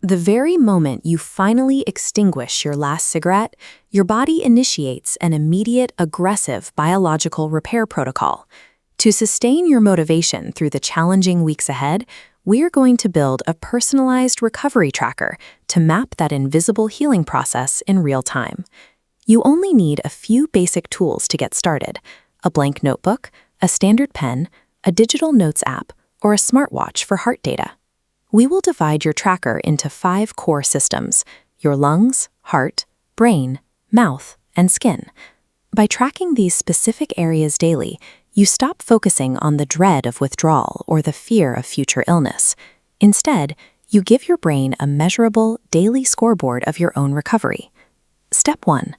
The very moment you finally extinguish your last cigarette, your body initiates an immediate, aggressive biological repair protocol. To sustain your motivation through the challenging weeks ahead, we're going to build a personalized recovery tracker to map that invisible healing process in real time. You only need a few basic tools to get started: a blank notebook, a standard pen, a digital notes app, or a smartwatch for heart data. We will divide your tracker into 5 core systems: your lungs, heart, brain, mouth, and skin. By tracking these specific areas daily, you stop focusing on the dread of withdrawal or the fear of future illness. Instead, you give your brain a measurable daily scoreboard of your own recovery. Step 1.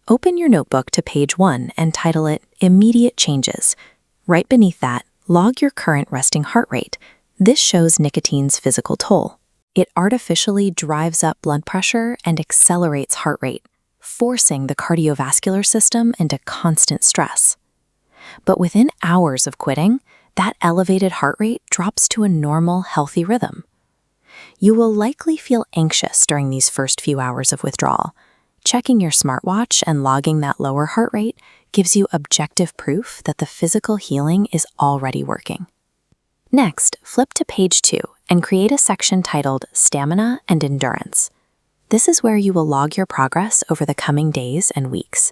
Open your notebook to page 1 and title it Immediate Changes. Right beneath that, log your current resting heart rate. This shows nicotine's physical toll. It artificially drives up blood pressure and accelerates heart rate, forcing the cardiovascular system into constant stress. But within hours of quitting, that elevated heart rate drops to a normal, healthy rhythm. You will likely feel anxious during these first few hours of withdrawal. Checking your smartwatch and logging that lower heart rate gives you objective proof that the physical healing is already working. Next, flip to page 2 and create a section titled Stamina and Endurance. This is where you will log your progress over the coming days and weeks.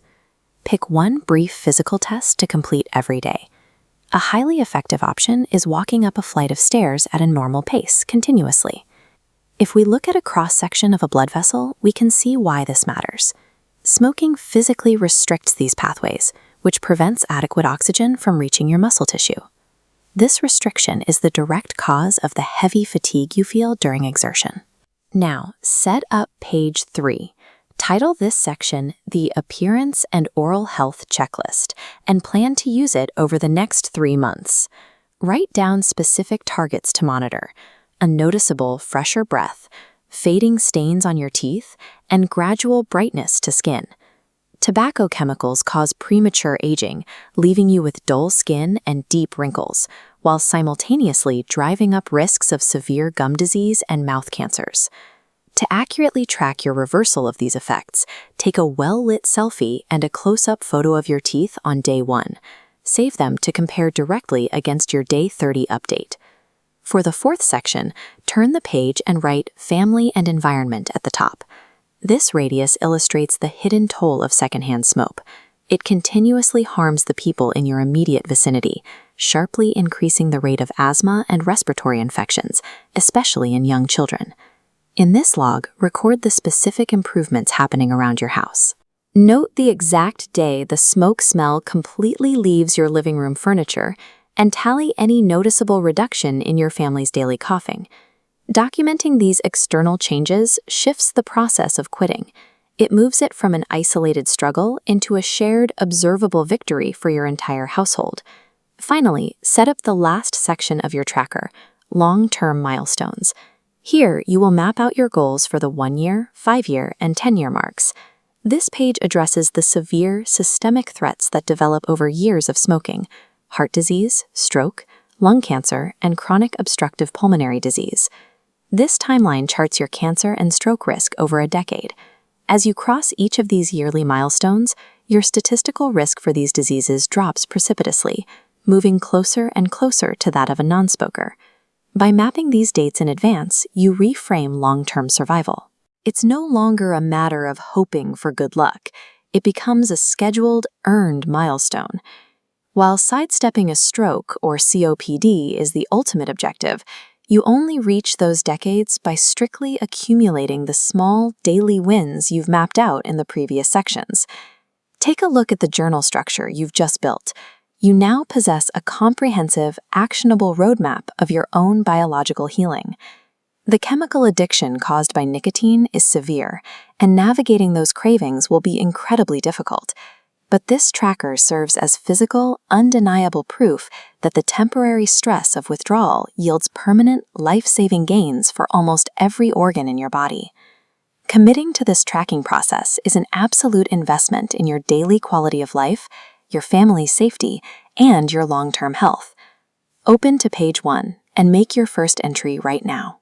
Pick one brief physical test to complete every day. A highly effective option is walking up a flight of stairs at a normal pace continuously. If we look at a cross-section of a blood vessel, we can see why this matters. Smoking physically restricts these pathways, which prevents adequate oxygen from reaching your muscle tissue. This restriction is the direct cause of the heavy fatigue you feel during exertion. Now, set up page 3. Title this section the Appearance and Oral Health Checklist and plan to use it over the next 3 months. Write down specific targets to monitor: a noticeable, fresher breath, fading stains on your teeth, and gradual brightness to skin. Tobacco chemicals cause premature aging, leaving you with dull skin and deep wrinkles, while simultaneously driving up risks of severe gum disease and mouth cancers. To accurately track your reversal of these effects, take a well-lit selfie and a close-up photo of your teeth on day 1. Save them to compare directly against your day 30 update. For the 4th section, turn the page and write Family and Environment at the top. This radius illustrates the hidden toll of secondhand smoke. It continuously harms the people in your immediate vicinity, sharply increasing the rate of asthma and respiratory infections, especially in young children. In this log, record the specific improvements happening around your house. Note the exact day the smoke smell completely leaves your living room furniture, and tally any noticeable reduction in your family's daily coughing. Documenting these external changes shifts the process of quitting. It moves it from an isolated struggle into a shared, observable victory for your entire household. Finally, set up the last section of your tracker, long-term milestones. Here, you will map out your goals for the 1-year, 5-year, and 10-year marks. This page addresses the severe, systemic threats that develop over years of smoking: heart disease, stroke, lung cancer, and chronic obstructive pulmonary disease. This timeline charts your cancer and stroke risk over a decade. As you cross each of these yearly milestones, your statistical risk for these diseases drops precipitously, moving closer and closer to that of a non-smoker. By mapping these dates in advance, you reframe long-term survival. It's no longer a matter of hoping for good luck. It becomes a scheduled, earned milestone. While sidestepping a stroke or COPD is the ultimate objective, you only reach those decades by strictly accumulating the small, daily wins you've mapped out in the previous sections. Take a look at the journal structure you've just built. You now possess a comprehensive, actionable roadmap of your own biological healing. The chemical addiction caused by nicotine is severe, and navigating those cravings will be incredibly difficult. But this tracker serves as physical, undeniable proof that the temporary stress of withdrawal yields permanent, life-saving gains for almost every organ in your body. Committing to this tracking process is an absolute investment in your daily quality of life, your family's safety, and your long-term health. Open to page 1 and make your first entry right now.